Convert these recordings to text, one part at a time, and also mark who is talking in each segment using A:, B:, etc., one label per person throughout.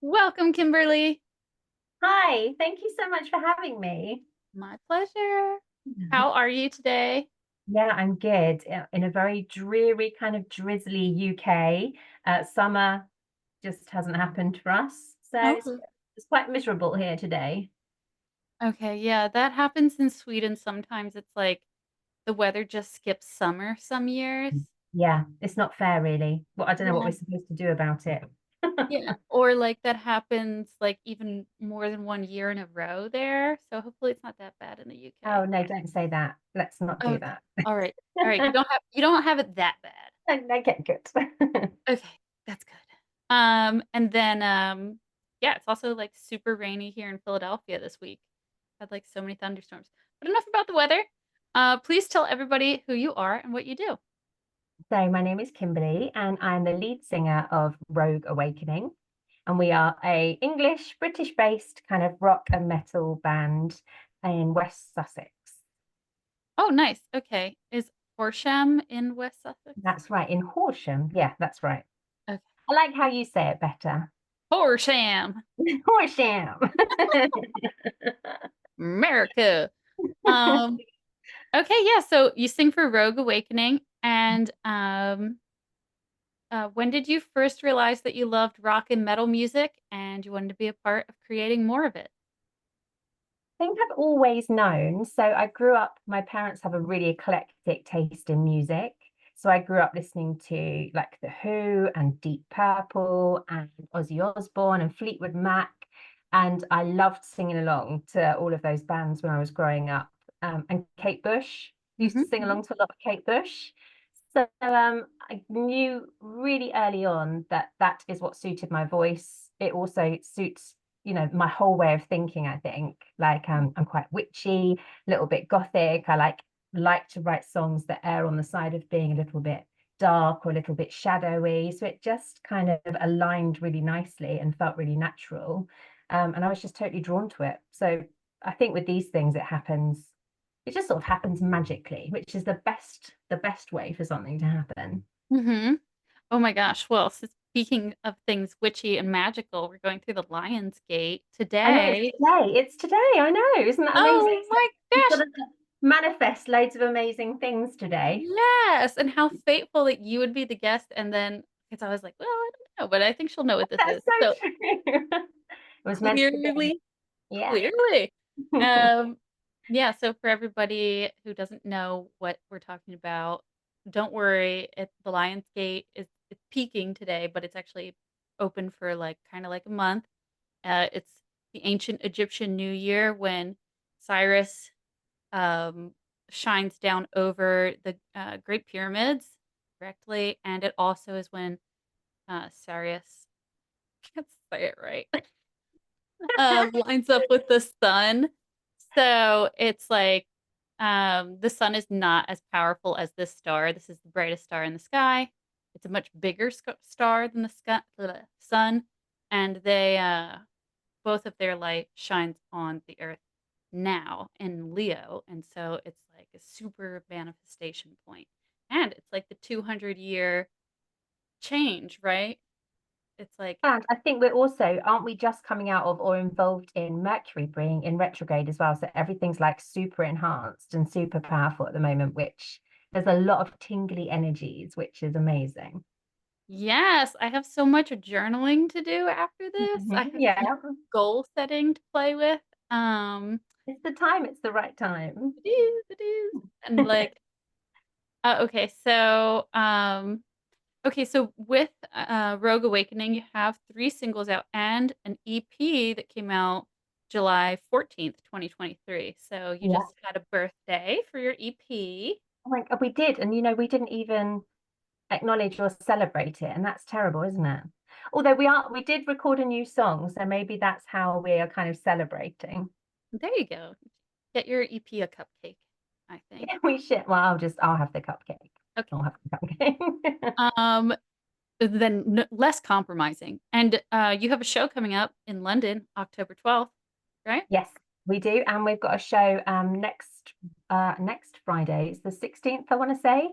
A: Welcome, Kimberly.
B: Hi, thank you so much for having me.
A: My pleasure. How are you today?
B: Yeah, I'm good. In a very dreary, kind of drizzly UK, summer just hasn't happened for us. So it's,
A: Okay.
B: it's quite miserable here today.
A: Okay, yeah, that happens in Sweden. Sometimes it's like the weather just skips summer some years.
B: Yeah, it's not fair, really. Well, I don't know what
A: Yeah.
B: we're supposed to do about it.
A: Yeah. Or like that happens like even more than 1 year in a row there. So hopefully it's not that bad in the
B: Oh,
A: UK.
B: no, don't say that. Let's not do
A: Okay.
B: that.
A: All right. All right. You don't have it that bad.
B: Okay, good.
A: Okay, that's good. And then yeah, it's also like super rainy here in Philadelphia this week. Had like so many thunderstorms. But enough about the weather. Please tell everybody who you are and what you do.
B: So my name is Kimberly, and I'm the lead singer of Rogue Awakening. And we are a English, British-based kind of rock and metal band in West Sussex.
A: Oh, nice. Okay. Is Horsham in West Sussex?
B: That's right, in Horsham. Yeah, that's right.
A: Okay.
B: I like how you say it better.
A: Horsham,
B: Horsham.
A: America. Um, okay, yeah, so you sing for Rogue Awakening and when did you first realize that you loved rock and metal music and you wanted to be a part of creating more of it?
B: I think I've always known. So I grew up, my parents have a really eclectic taste in music. So I grew up listening to like The Who and Deep Purple and Ozzy Osbourne and Fleetwood Mac. And I loved singing along to all of those bands when I was growing up. And Kate Bush, used to
A: Hmm.
B: sing along to a lot of Kate Bush. So I knew really early on that that is what suited my voice. It also suits, my whole way of thinking, I think. Like I'm quite witchy, a little bit gothic. I like to write songs that err on the side of being a little bit dark or a little bit shadowy. So it just kind of aligned really nicely and felt really natural. And I was just totally drawn to it. So I think with these things, it just sort of happens magically, which is the best way for something to happen.
A: Hmm. Oh my gosh. Well, speaking of things witchy and magical, we're going through the Lion's Gate
B: I know it's
A: today.
B: today. It's today. I know. Isn't that amazing?
A: Oh
B: So
A: my
B: we've got
A: gosh.
B: to manifest loads of amazing things today.
A: Yes. And how fateful that you would be the guest. And then, because I was like, well, I don't know, but I think she'll know what this
B: That's
A: is. So
B: so true. It was meant to be.
A: clearly,
B: Yeah.
A: clearly. Um, yeah. So for everybody who doesn't know what we're talking about, don't worry. The Lion's Gate is it's peaking today, but it's actually open for like kind of like a month. It's the ancient Egyptian New Year when Cyrus um, shines down over the Great Pyramids directly, and it also is when Cyrus, I can't say it right, lines up with the sun. So it's like the sun is not as powerful as this star. This is the brightest star in the sky. It's a much bigger star than the sun, and they both of their light shines on the earth now in Leo. And so it's like a super manifestation point. And it's like the 200-year change, right? It's like,
B: And I think we're also, aren't we just coming out of or involved in Mercury being in retrograde as well? So everything's like super enhanced and super powerful at the moment, which there's a lot of tingly energies, which is amazing.
A: yes, I have so much journaling to do after this. I have so
B: Yeah,
A: much goal setting to play with. Um,
B: it's the time, it's the right time.
A: it is. And like, okay, so okay, so with Rogue Awakening, you have 3 singles out and an EP that came out July 14th, 2023. So you
B: Yeah.
A: just had a birthday for your EP.
B: Oh my God, we did. And we didn't even acknowledge or celebrate it. And that's terrible, isn't it? Although we did record a new song, so maybe that's how we are kind of celebrating.
A: There you go. Get your EP a cupcake, I think.
B: Yeah, we should. Well, I'll have the cupcake.
A: Okay.
B: I'll have the cupcake.
A: Um, then less compromising. And you have a show coming up in London, October 12th, right?
B: Yes. We do, and we've got a show next Friday. It's the 16th, I want to say,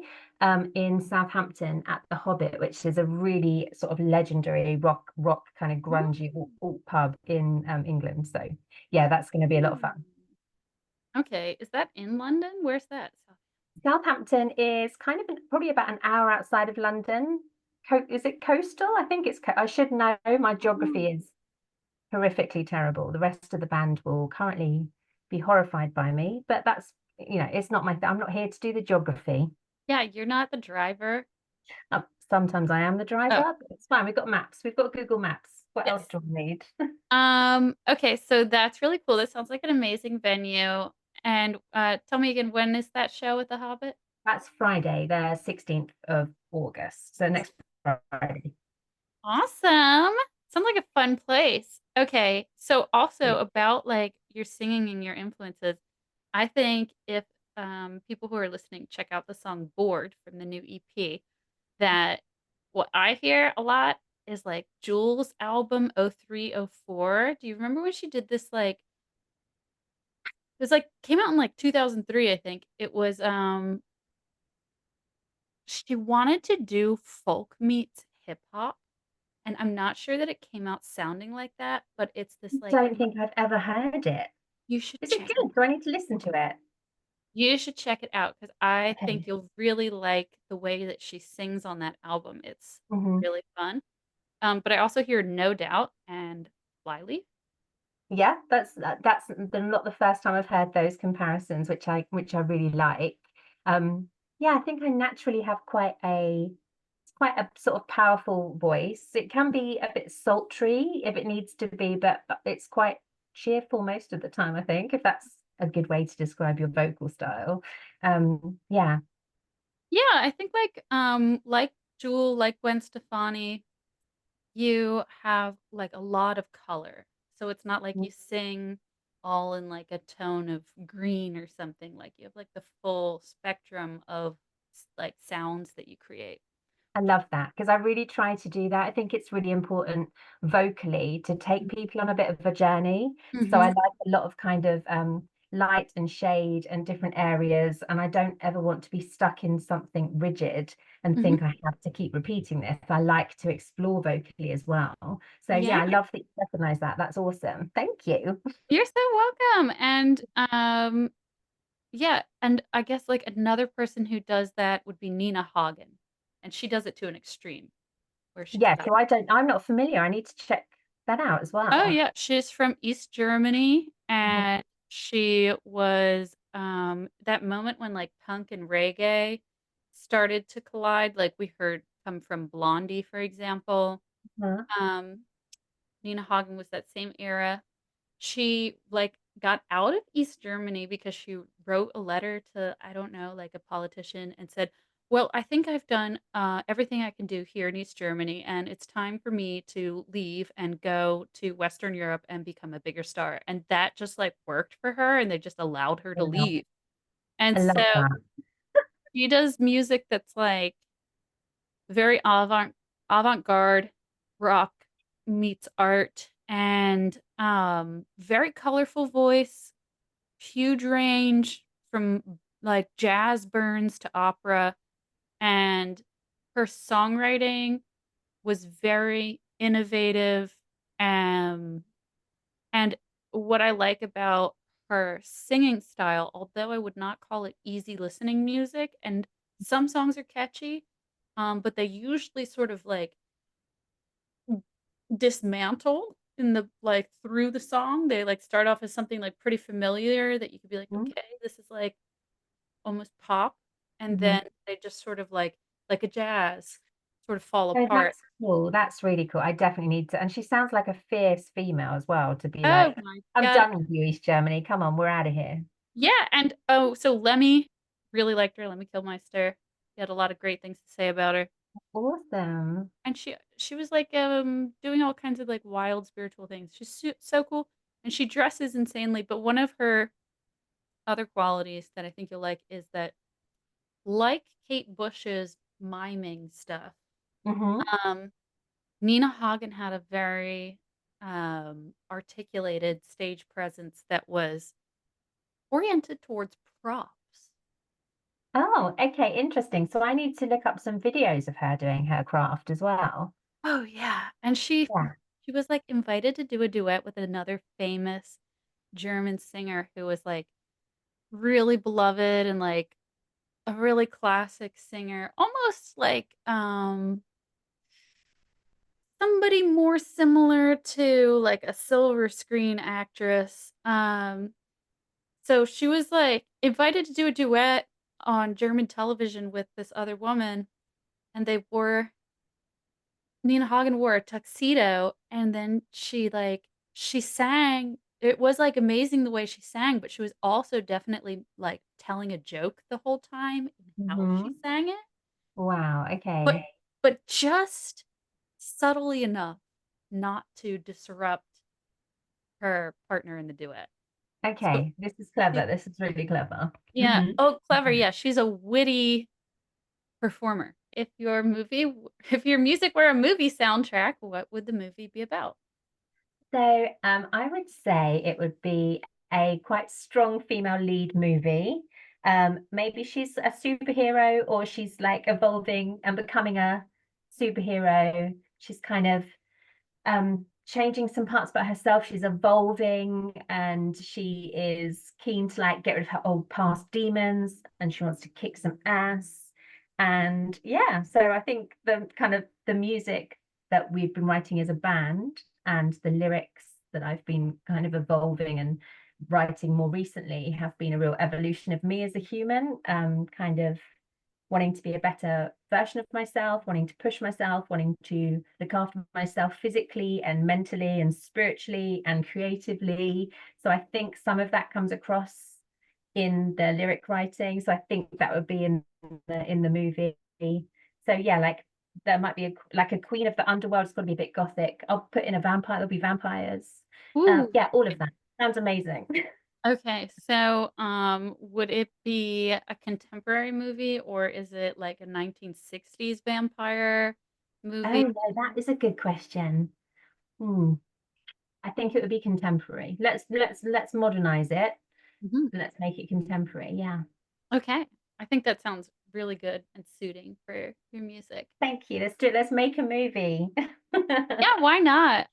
B: in Southampton at the Hobbit, which is a really sort of legendary rock kind of grungy alt pub in England. So yeah, that's going to be a lot of
A: Ooh.
B: fun.
A: Okay, is that in London? Where's that?
B: Southampton is kind of probably about an hour outside of London. Is it coastal? I think it's. I should know. My
A: Oh.
B: geography is horrifically terrible. The rest of the band will currently be horrified by me, but that's, it's not I'm not here to do the geography.
A: Yeah, you're not the driver.
B: Sometimes I am the
A: Oh,
B: driver, but it's fine. We've got maps. We've got Google Maps. What else
A: yes.
B: do we need?
A: Okay, so that's really cool. This sounds like an amazing venue. And tell me again, when is that show with The Hobbit?
B: That's Friday, the 16th of August. So next Friday.
A: Awesome. Sounds like a fun place. Okay, so also about like your singing and your influences, I think if people who are listening check out the song Bored from the new EP, that what I hear a lot is like Jules' album 0304. Do you remember when she did this like it was like came out in like 2003, I think. It was she wanted to do folk meets hip hop, and I'm not sure that it came out sounding like that, but it's this like
B: Don't think I've ever heard it.
A: you should
B: Is it
A: check it.
B: good? Do I need to listen to it?
A: You should check it out because I think
B: Okay.
A: you'll really like the way that she sings on that album. It's
B: Hmm.
A: really fun. But I also hear No Doubt and Flyleaf.
B: Yeah, that's not the first time I've heard those comparisons, which I really like. Um, yeah, I think I naturally have quite a sort of powerful voice. It can be a bit sultry if it needs to be, but it's quite cheerful most of the time, I think, if that's a good way to describe your vocal style. Yeah.
A: Yeah, I think like Jewel, like Gwen Stefani, you have like a lot of color. So it's not like you sing all in like a tone of green or something. Like you have like the full spectrum of like sounds that you create.
B: I love that because I really try to do that. I think it's really important vocally to take people on a bit of a journey. So I
A: Hmm.
B: like a lot of kind of light and shade and different areas. And I don't ever want to be stuck in something rigid and
A: Hmm.
B: think I have to keep repeating this. I like to explore vocally as well. So
A: Yeah,
B: yeah, I love that you recognize that. That's awesome. Thank you.
A: you're so welcome. And yeah, and I guess like another person who does that would be Nina Hagen. And she does it to an extreme where she's
B: Yeah,
A: got
B: so I'm not familiar. I need to check that out as
A: oh
B: well.
A: yeah, she's from East Germany
B: Mhm.
A: and she was that moment when like punk and reggae started to collide, like we heard come from Blondie, for example.
B: Uh-huh.
A: Um, Nina Hagen was that same era. She like got out of East Germany because she wrote a letter to, I don't know, like a politician and said, well, I think I've done everything I can do here in East Germany, and it's time for me to leave and go to Western Europe and become a bigger star. And that just like worked for her, and they just allowed her to
B: Yeah,
A: leave. And
B: I love
A: so
B: that.
A: she does music that's like very avant-garde rock meets art and very colorful voice, huge range from like jazz burns to opera, and her songwriting was very innovative. um and what I like about her singing style, although I would not call it easy listening music, and some songs are catchy, but they usually sort of like dismantle in the like through the song. They like start off as something like pretty familiar that you could be like, okay, this is like almost pop, and
B: Mhm.
A: then they just sort of like a jazz sort of fall
B: Oh,
A: apart.
B: that's cool. That's really cool. I definitely need to. And she sounds like a fierce female as well, to be
A: Oh
B: like,
A: my
B: I'm
A: god.
B: done with you, East Germany. Come on, we're out of here.
A: Yeah, and oh, so Lemmy really liked her, Lemmy Kilmister. He had a lot of great things to say about her.
B: Awesome.
A: And she was like doing all kinds of like wild spiritual things. She's so cool, and she dresses insanely, but one of her other qualities that I think you'll like is that, like Kate Bush's miming stuff,
B: Hmm.
A: um, Nina Hagen had a very articulated stage presence that was oriented towards props.
B: Oh, okay, interesting. So I need to look up some videos of her doing her craft as well.
A: Oh yeah, and
B: Yeah.
A: she was like invited to do a duet with another famous German singer who was like really beloved and like a really classic singer, almost like somebody more similar to like a silver screen actress. So she was like invited to do a duet on German television with this other woman, and Nina Hagen wore a tuxedo, and then she sang. It was like amazing the way she sang, but she was also definitely like telling a joke the whole time in how she
B: Hmm.
A: sang it.
B: Wow.
A: But
B: Okay.
A: but just subtly enough not to disrupt her partner in the duet. So
B: Okay. This is clever.
A: it-
B: This is really clever.
A: yeah,
B: Hmm.
A: oh clever. Yeah, she's a witty performer. If your music were a movie soundtrack, what would the movie be about?
B: So I would say it would be a quite strong female lead movie. Maybe she's a superhero or she's like evolving and becoming a superhero. She's kind of changing some parts about herself. She's evolving and she is keen to like get rid of her old past demons and she wants to kick some ass. And yeah, so I think the kind of the music that we've been writing as a band and the lyrics that I've been kind of evolving and writing more recently have been a real evolution of me as a human, kind of wanting to be a better version of myself, wanting to push myself, wanting to look after myself physically and mentally and spiritually and creatively. So I think some of that comes across in the lyric writing. So I think that would be in the movie. So yeah, like there might be like a queen of the underworld. It's got to be a bit gothic. I'll put in a vampire. There'll be vampires.
A: Ooh.
B: Yeah, all of that sounds amazing.
A: Okay, so would it be a contemporary movie or is it like a 1960s vampire
B: Oh
A: movie?
B: no, that is a good question. Hmm. I think it would be contemporary. Let's modernize it.
A: Mhm.
B: Let's make it contemporary. Yeah.
A: Okay, I think that sounds really good and suiting for your music.
B: Thank you. Let's do it. Let's make a movie.
A: Yeah, why not?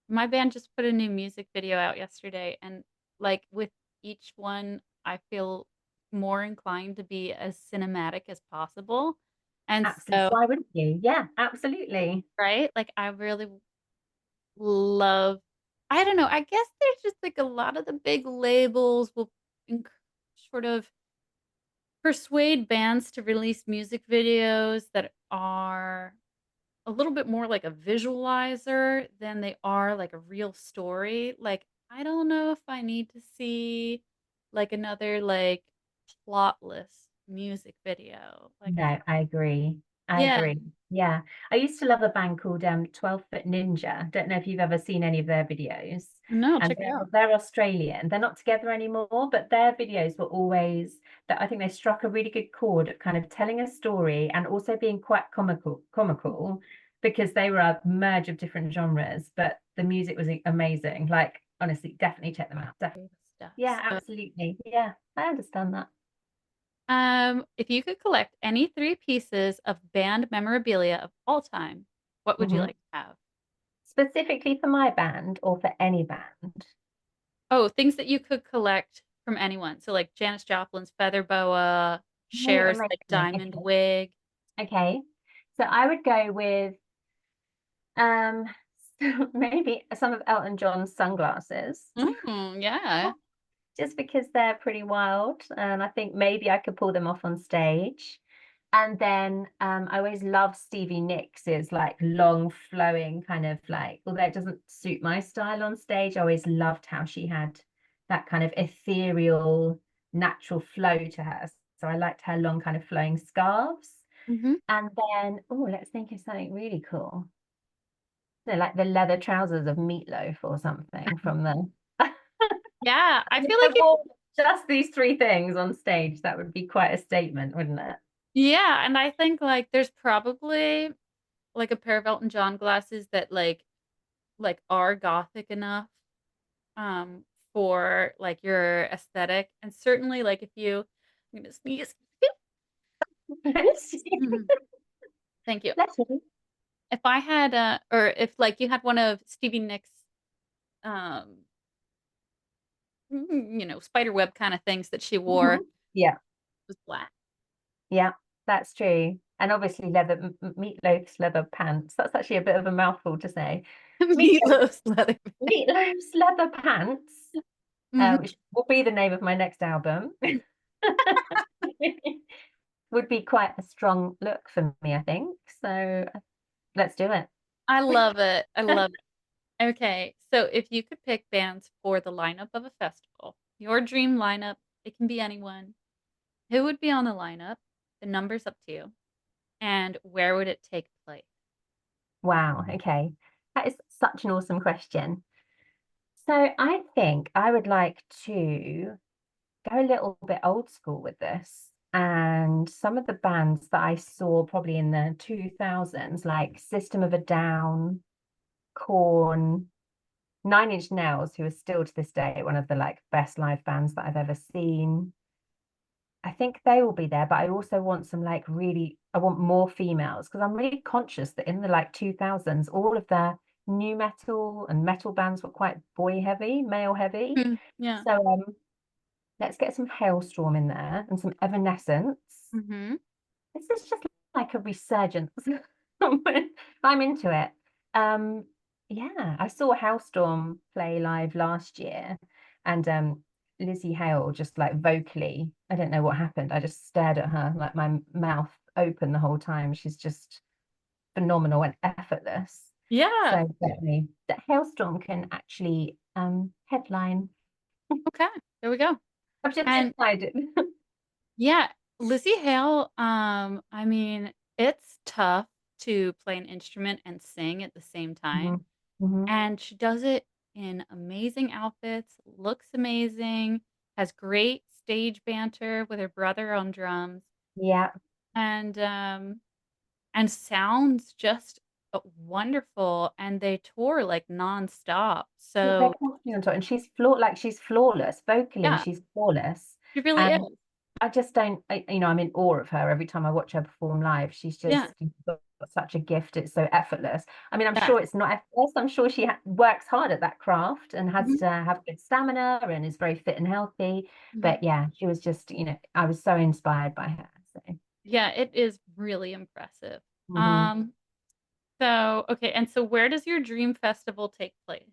A: My band just put a new music video out yesterday, and like with each one, I feel more inclined to be as cinematic as possible. And
B: Absolutely.
A: so,
B: Why wouldn't you? Yeah, absolutely.
A: right, like I really love, I don't know, I guess there's just like a lot of the big labels will enc- sort of persuade bands to release music videos that are a little bit more like a visualizer than they are like a real story. Like, I don't know if I need to see like another like plotless music video. Like,
B: No, I agree. I
A: yeah,
B: agree. Yeah. I used to love a band called 12 Foot Ninja. Don't know if you've ever seen any of their videos.
A: no,
B: And
A: check it out.
B: they're Australian. They're not together anymore, but their videos were always that I think they struck a really good chord of kind of telling a story and also being quite comical because they were a merge of different genres, but the music was amazing. Like honestly, definitely check them out.
A: Great stuff.
B: Yeah,
A: So,
B: absolutely. Yeah, I understand that.
A: if you could collect any three pieces of band memorabilia of all time, what would you
B: Mhm.
A: like to have?
B: Specifically for my band or for any band?
A: Oh, things that you could collect from anyone. So like Janis Joplin's feather boa,
B: Oh,
A: Cher's like
B: amazing.
A: diamond wig.
B: Okay. So I would go with um maybe some of Elton John's sunglasses.
A: Yeah.
B: Just because they're pretty wild and I think maybe I could pull them off on stage. And then I always love Stevie Nicks's like long flowing kind of like, although it doesn't suit my style on stage, I always loved how she had that kind of ethereal, natural flow to her. So I liked her long kind of flowing scarves.
A: Hmm.
B: And then, oh, let's think of something really cool. Like the leather trousers of Meatloaf or something from the
A: Yeah, I feel like
B: I wore just these three things on stage. That would be quite a statement, wouldn't it?
A: yeah, and I think like there's probably like a pair of Elton John glasses that are gothic enough um for like your aesthetic. And certainly like if you I'm gonna sneeze.
B: Bless you.
A: Mhm. Thank you.
B: Bless you.
A: If I had or if like you had one of Stevie Nicks um spider web kind of things that she wore
B: Yeah,
A: was black.
B: yeah, that's true. And obviously meatloaf's leather pants. That's actually a bit of a mouthful to say. Meatloaf,
A: Meatloaf's leather.
B: meatloaf's leather pants,
A: Mhm.
B: which will be the name of my next album. Would be quite a strong look for me, I think. So let's do it.
A: I love it. I love it. Okay, so if you could pick bands for the lineup of a festival, your dream lineup, it can be anyone. Who would be on the lineup? The number's up to you. And where would it take place?
B: Wow. Okay. That is such an awesome question. So I think I would like to go a little bit old school with this. And some of the bands that I saw probably in the 2000s, like System of a Down, Korn, Nine Inch Nails, who are still to this day one of the like best live bands that I've ever seen. I think they will be there, but I also want some like really, I want more females because I'm really conscious that in the like 2000s, all of the new metal and metal bands were quite boy heavy, male heavy.
A: Mm, yeah.
B: So let's get some Hailstorm in there and some Evanescence.
A: Hmm.
B: This is just like a resurgence. I'm into it. Um, yeah, I saw Hailstorm play live last year, and Lizzie Hale just like vocally, I don't know what happened. I just stared at her like my mouth open the whole time. She's just phenomenal and effortless.
A: Yeah.
B: So definitely that Hailstorm can actually headline.
A: Okay. There we go.
B: I've just
A: And
B: decided.
A: yeah, Lizzie Hale, I mean, it's tough to play an instrument and sing at the same time.
B: Mhm, mhm.
A: And she does it in amazing outfits, looks amazing, has great stage banter with her brother on drums,
B: Yeah.
A: and sounds just wonderful. And they tour like nonstop.
B: They're
A: So
B: constantly on top, and she's flawless vocally.
A: yeah,
B: She's flawless,
A: she really is.
B: and I just don't. I'm in awe of her every time I watch her perform live. She's
A: Yeah,
B: just got such a gift. It's so effortless. I mean, I'm
A: yeah.
B: sure it's not effortless. I'm sure she works hard at that craft and has
A: Mhm,
B: to have good stamina and is very fit and healthy.
A: mhm.
B: But yeah, she was just, I was so inspired by her. So,
A: Yeah, it is really impressive.
B: hmm.
A: Um, so okay, and so where does your dream festival take place?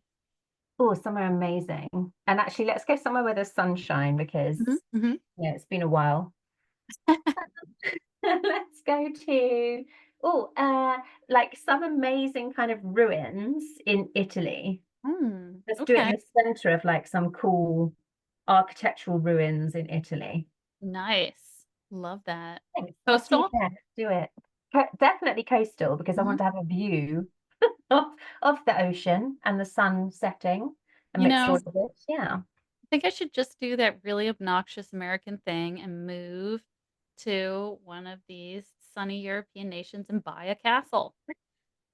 B: Oh, somewhere amazing. And actually, let's go somewhere where there's sunshine because
A: Mhm, mhm.
B: yeah, it's been a while. Let's go to like some amazing kind of ruins in Italy.
A: Mm,
B: Let's do it in
A: okay.
B: the center of like some cool architectural ruins in Italy.
A: Nice. Love that.
B: Thanks.
A: Coastal?
B: Yeah, do it. Definitely coastal because I
A: Mhm.
B: want to have a view of the ocean and the sun setting
A: You
B: amidst all
A: know,
B: of it. Yeah.
A: I think I should just do that really obnoxious American thing and move to one of these sunny European nations and buy a castle.
B: I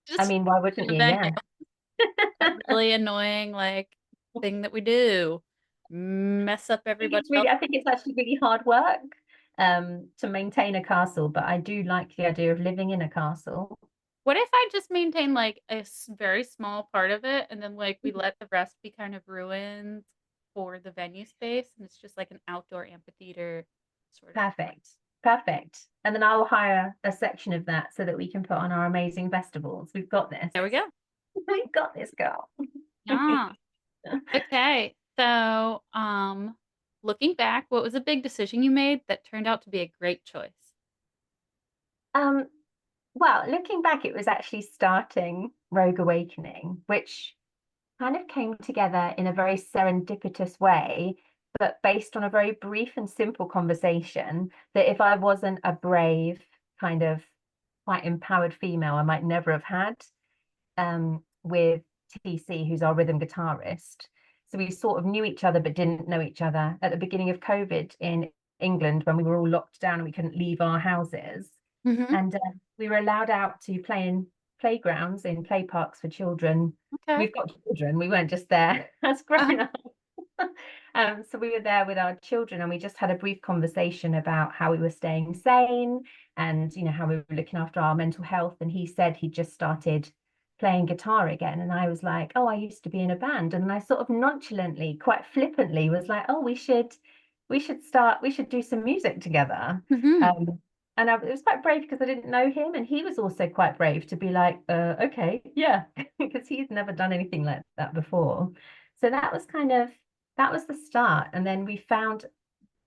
A: Just
B: mean, why wouldn't
A: a
B: you?
A: venue.
B: Yeah.
A: A really annoying like thing that we do. Mess up everybody else.
B: I think it's actually really hard work to maintain a castle, but I do like the idea of living in a castle.
A: What if I just maintain like a very small part of it and then like we let the rest be kind of ruins for the venue space and it's just like an outdoor amphitheater sort of.
B: Perfect. Perfect. And then I'll hire a section of that so that we can put on our amazing festivals. We've got this.
A: There we go.
B: We've got this, girl.
A: Yeah. Okay. So, looking back, what was a big decision you made that turned out to be a great choice?
B: Um, well, looking back, it was actually starting Rogue Awakening, which kind of came together in a very serendipitous way, but based on a very brief and simple conversation that if I wasn't a brave, kind of quite empowered female, I might never have had with TC, who's our rhythm guitarist. So we sort of knew each other but didn't know each other at the beginning of COVID in England when we were all locked down and we couldn't leave our houses.
A: Hmm.
B: And we were allowed out to play in playgrounds in play parks for children.
A: Okay.
B: We've got children, we weren't just there as grown up. So we were there with our children and we just had a brief conversation about how we were staying sane and how we were looking after our mental health. And he said he just started playing guitar again. And I was like, oh, I used to be in a band. And I sort of nonchalantly, quite flippantly was like, oh, we should do some music together.
A: Hmm.
B: And it was quite brave because I didn't know him, and he was also quite brave to be like, okay, yeah, because he's never done anything like that before. So that was the start. And then we found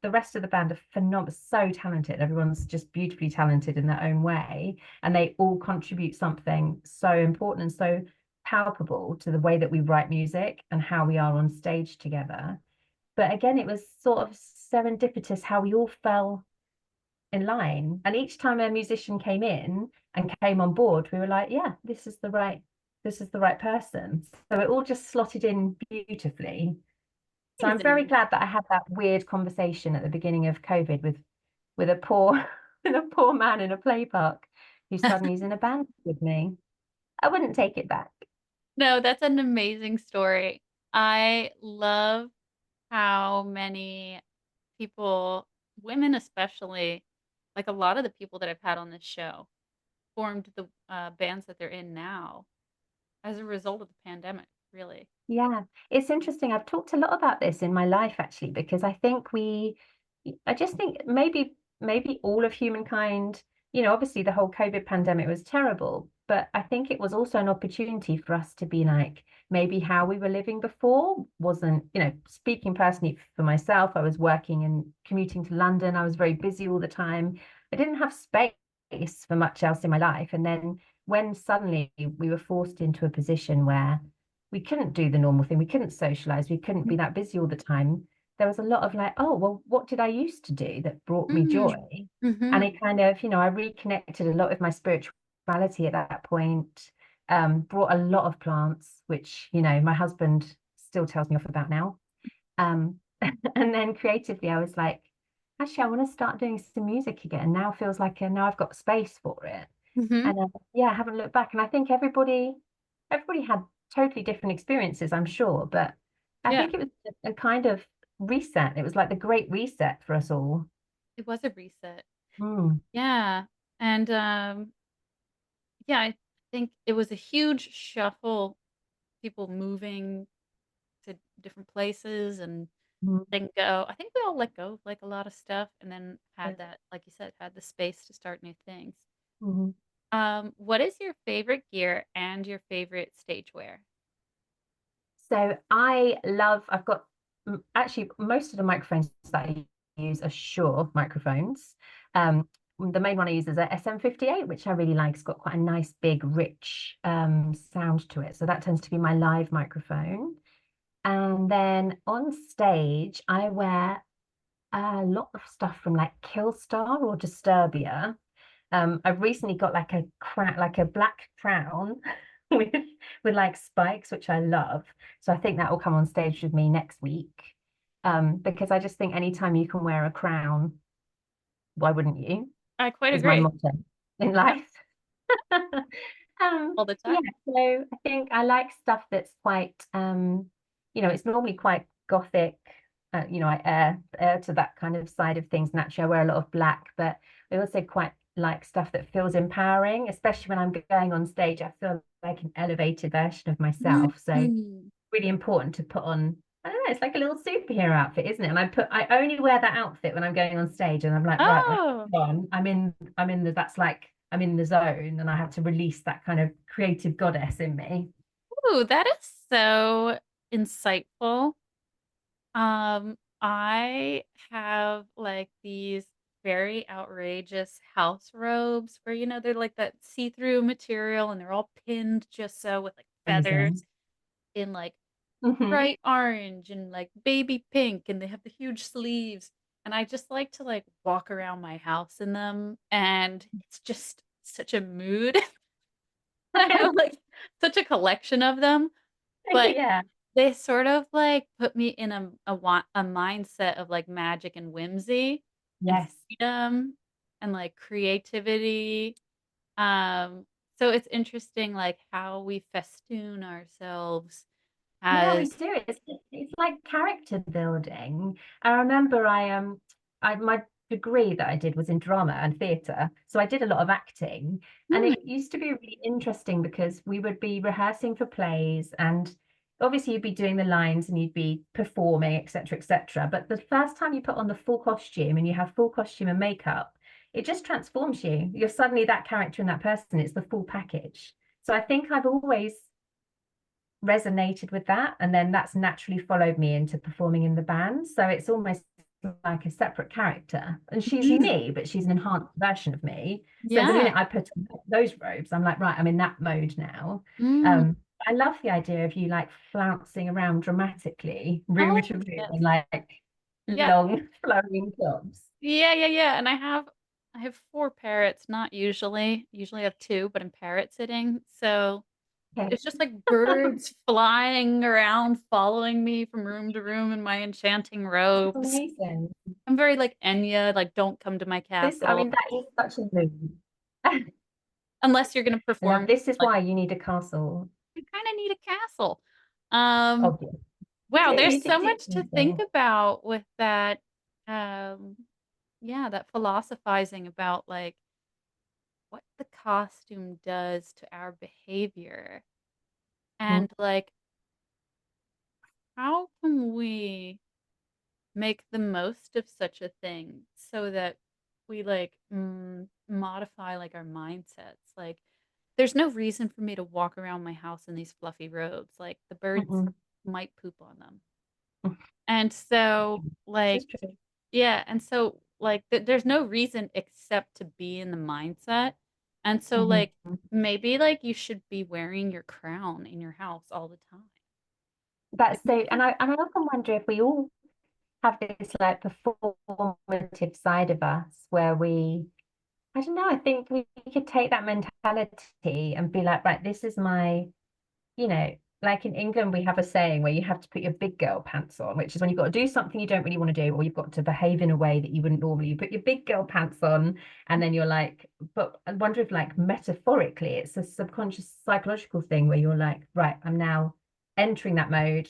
B: the rest of the band are phenomenal, so talented. Everyone's just beautifully talented in their own way, and they all contribute something so important and so palpable to the way that we write music and how we are on stage together. But again, it was sort of serendipitous how we all fell in line. And each time a musician came in and came on board, we were like, yeah, this is the right person. So it all just slotted in beautifully. So I'm very
A: Amazing.
B: glad that I had that weird conversation at the beginning of COVID with a poor with a poor man in a play park who suddenly is in a band with me. I wouldn't take it back.
A: No, that's an amazing story. I love how many people, women especially, like a lot of the people that I've had on this show, formed the bands that they're in now as a result of the pandemic, really.
B: Yeah, it's interesting. I've talked a lot about this in my life actually, because I just think maybe all of humankind, obviously the whole COVID pandemic was terrible, but I think it was also an opportunity for us to be like, maybe how we were living before wasn't, speaking personally for myself, I was working and commuting to London. I was very busy all the time. I didn't have space for much else in my life. And then when suddenly we were forced into a position where we couldn't do the normal thing. We couldn't socialize. We couldn't be that busy all the time. There was a lot of like, oh, well, what did I used to do that brought me joy? And
A: Mm-hmm.
B: it kind of, I reconnected a lot with my spirituality at that point, brought a lot of plants, which, my husband still tells me off about now. And then creatively, I was like, actually, I want to start doing some music again. Now feels like now I've got space for it.
A: Mm-hmm.
B: And yeah, I haven't looked back. And I think everybody had totally different experiences, I'm sure, but I
A: Yeah,
B: think it was a kind of reset. It was like the great reset for us all.
A: it was a reset.
B: Mm,
A: Yeah. And yeah, I think it was a huge shuffle, people moving to different places and
B: mm,
A: letting go. I think we all let go of like a lot of stuff and then
B: yeah,
A: had that, like you said, had the space to start new things.
B: mhm.
A: What is your favorite gear and your favorite stage wear?
B: So I've got actually most of the microphones that I use are Shure microphones. The main one I use is a SM58, which I really like. It's got quite a nice, big, rich sound to it. So that tends to be my live microphone. And then on stage, I wear a lot of stuff from like Killstar or Disturbia. I've recently got like a black crown with like spikes, which I love. So I think that will come on stage with me next week. Because I just think anytime you can wear a crown, why wouldn't you?
A: I quite
B: Is my
A: agree.
B: motto in
A: Yeah,
B: life.
A: all the
B: Yeah,
A: time.
B: so I think I like stuff that's quite it's normally quite gothic. I air to that kind of side of things. Naturally, I wear a lot of black, but I also quite like stuff that feels empowering, especially when I'm going on stage. I feel like an elevated version of myself. So
A: Mhm.
B: really important to put on. I don't know, it's like a little superhero outfit, isn't it? And I only wear that outfit when I'm going on stage and I'm like, right, that's
A: Oh,
B: on. I'm in the zone and I have to release that kind of creative goddess in me.
A: ooh, that is so insightful. I have like these very outrageous house robes where, they're like that see-through material and they're all pinned just so with like feathers
B: Amazing.
A: in like
B: Hmm.
A: bright orange and like baby pink and they have the huge sleeves. And I just like to like walk around my house in them and it's just such a mood. I have like such a collection of them, but
B: Yeah.
A: they sort of like put me in a mindset of like magic and whimsy and
B: Yes.
A: freedom and like creativity. So it's interesting, like, how we festoon ourselves
B: Yeah, we
A: as
B: do. It's like character building. I remember I my degree that I did was in drama and theatre. So I did a lot of acting. And
A: hmm,
B: it used to be really interesting because we would be rehearsing for plays and obviously you'd be doing the lines and you'd be performing, etc., etc. But the first time you put on the full costume and you have full costume and makeup, it just transforms you. You're suddenly that character and that person. It's the full package. So I think I've always resonated with that, and then that's naturally followed me into performing in the band, so it's almost like a separate character, and she's
A: mm,
B: me but she's an enhanced version of me. So the
A: yeah.
B: minute I put on those robes, I'm like, right, I'm in that mode now.
A: Mm.
B: um I love the idea of you like flouncing around dramatically room
A: Oh,
B: to room
A: yes.
B: in like
A: Yeah.
B: long flowing tops.
A: Yeah, yeah, yeah, and I have 4 parrots, not usually. Usually I have 2, but I'm parrot sitting, so
B: Okay.
A: it's just like birds flying around, following me from room to room in my enchanting robes.
B: Amazing.
A: I'm very like Enya, like, "Don't come to my
B: This, I
A: castle,"
B: mean, that is such a mood. I
A: unless you're gonna
B: love,
A: perform,
B: this is
A: like,
B: why you need a castle.
A: "You kinda need a castle." Um,
B: Obvious. You
A: wow,
B: do,
A: there's
B: you do,
A: so
B: do
A: much to
B: need
A: think
B: to.
A: about with that, um, yeah, that philosophizing about, like, what the costume does to our behavior,
B: Mhm,
A: and, like, how can we make the most of such a thing so that we, like, modify, like, our mindsets, like, there's no reason for me to walk around my house in these fluffy robes, like, the birds
B: mhm.
A: might poop on them, and so,
B: This
A: like,
B: is true.
A: yeah, and so, like, there's no reason except to be in the mindset, and so,
B: Mhm.
A: like, maybe, like, you should be wearing your crown in your house all the time. Like,
B: That's so,
A: maybe
B: and I often wonder if we all have this like performative side of us where I don't know, I think we could take that mentality and be like, right, this is my, you know, like in England, we have a saying where you have to put your big girl pants on, which is when you've got to do something you don't really want to do, or you've got to behave in a way that you wouldn't normally. You put your big girl pants on, and then you're like, but I wonder if, like, metaphorically, it's a subconscious psychological thing where you're like, right, I'm now entering that mode.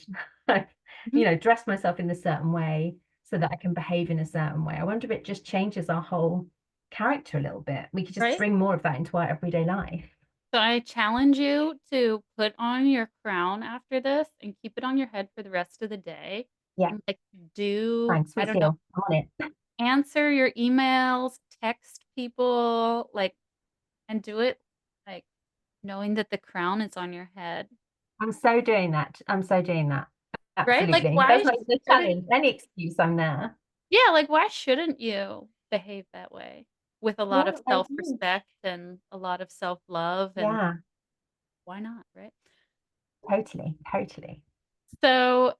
A: mhm,
B: Dress myself in a certain way so that I can behave in a certain way. I wonder if it just changes our whole character a little bit. We could just
A: right?
B: bring more of that into our everyday life.
A: So I challenge you to put on your crown after this and keep it on your head for the rest of the day,
B: Yeah,
A: and, like, do
B: fine,
A: I
B: sweet
A: don't know,
B: deal. I'm on it.
A: answer your emails, text people, like, and do it, like, knowing that the crown is on your head,
B: I'm so doing that. I'm so doing that.
A: right? Like,
B: Absolutely.
A: why
B: That's not even a
A: shouldn't
B: challenge. Any excuse, I'm there.
A: yeah, like, why shouldn't you behave that way with a lot of
B: No, I do.
A: self-respect and a lot of self-love, and
B: Yeah,
A: why not, right?
B: totally, totally.
A: So,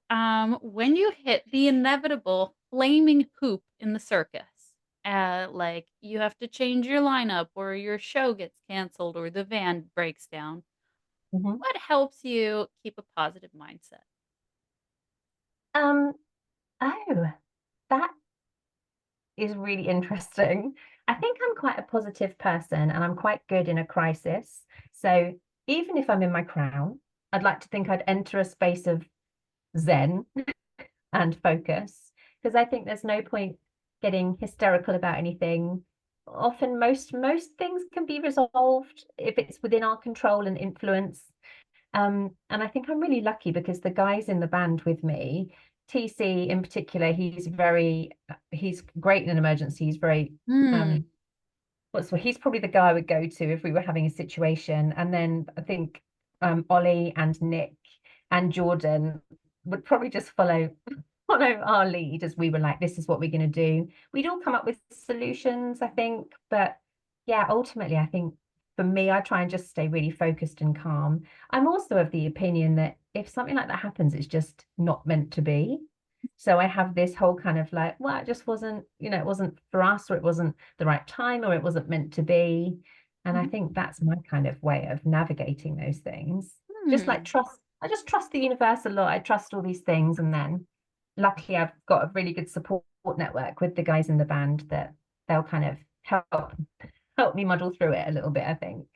A: when you hit the inevitable flaming hoop in the circus, like, you have to change your lineup or your show gets canceled or the van breaks down,
B: Mhm.
A: what helps you keep a positive mindset?
B: Um, oh, that is really interesting. I think I'm quite a positive person and I'm quite good in a crisis. So even if I'm in my crown, I'd like to think I'd enter a space of zen and focus, because I think there's no point getting hysterical about anything. Often most things can be resolved if it's within our control and influence. And I think I'm really lucky because the guys in the band with me, TC in particular, he's great in an emergency. He's very
A: Hmm,
B: um he's probably the guy I would go to if we were having a situation. And then I think Ollie and Nick and Jordan would probably just follow our lead as we were like, this is what we're going to do. We'd all come up with solutions, I think. But yeah, ultimately, I think for me, I try and just stay really focused and calm. I'm also of the opinion that if something like that happens, it's just not meant to be. So I have this whole kind of like, well, it just wasn't, it wasn't for us, or it wasn't the right time, or it wasn't meant to be. And I
A: mhm,
B: think that's my kind of way of navigating those things. Just like
A: hmm.
B: trust, I just trust the universe a lot. I trust all these things. And then luckily I've got a really good support network with the guys in the band that they'll kind of help me muddle through it a little bit, I think.